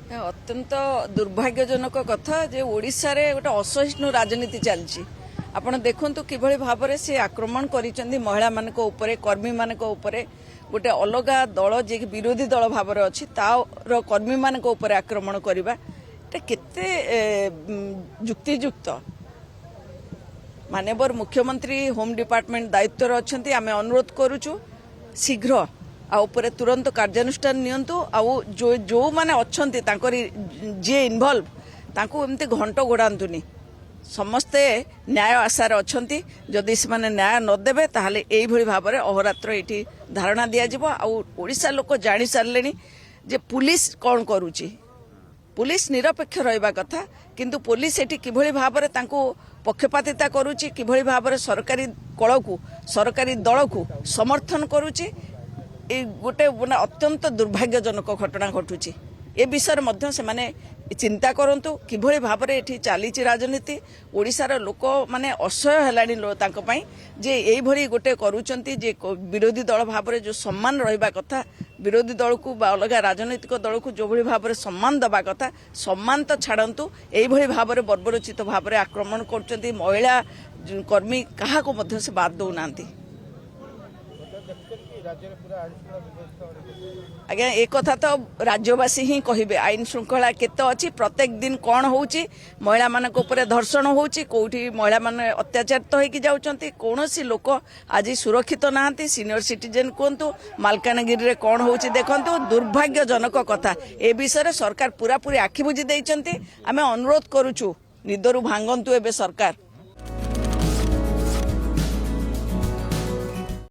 अत्यंत दुर्भाग्यजनक कथा जे ओडिशा रे गोटे असहिष्णु राजनीति चलछि। आपण देखंतु किभଳି भाबरे से आक्रमण करिसंदी महिला मानक ऊपर कर्मी मानक ऊपर गोटे अलगा दल जे विरोधी दल भाबरे अछि तार कर्मी मानक ऊपर आक्रमण करबा एटा केते युक्तियुक्त। माननीय मुख्यमंत्री होम डिपार्टमेंट दायित्व अच्छे आम अनुरोध करुचु शीघ्र आउपरे तुरंत कार्यानुष्ठान नियंतु आउ जो जो माने अच्छंती तांकरी जे इन्वॉल्व तांको एमती घंट गोड़ातुनी समस्ते न्याय आशार अच्छंती जदि से माने न्याय न देबे ताहले एई भली भाबरे अहोरात्र एठी धारणा दिया जिवो। आउ ओडिसा लोक जानि सारलेनी जे पुलिस कोन करूची। पुलिस निरपेक्ष रहिबा कथा किंतु पुलिस एठी किभली भाबरे तांको पक्षपातिता करूची किभली भाबरे सरकारी कळकू सरकारी दलकू समर्थन करूची ए गोटे माने अत्यंत दुर्भाग्यजनक घटना घटुची। ए विषय मध्य से माने चिंता करंतु किभली भाबरे एठी चालीची राजनीति ओडिसार लोक माने असह्य हेलानी तांको पई जे एई भली गोटे करूचंती जे विरोधी दल भाबरे जो सम्मान रहिबा कथा विरोधी दल को बा अलग राजनीतिक दल को जो भली भाबरे सम्मान दबा कथा सम्मान तो छाड़ंतु एई भली भाबरे बर्बरचित भाबरे आक्रमण करचंती महिला कर्मी काहा को मध्य से बात दउ नांती। आज्ञा एक कथा तो राज्यवासी ही कहिबे आईन श्रृंखला केते अछि प्रत्येक दिन कौन होउची महिला मानक ऊपर धर्षण होउची कोठी महिला माने अत्याचारित होइकी जाउचंती कोनोसी लोक आज सुरक्षित नाहंती सीनियर सिटीजन कोंतु मालकानगिरी रे कौन होउची देखंतु दुर्भाग्यजनक कथा। ए विषय सरकार पूरा पूरी आखि बुझी दैचंती। आमे अनुरोध करूछु निदरु भांगंतु एबे सरकार।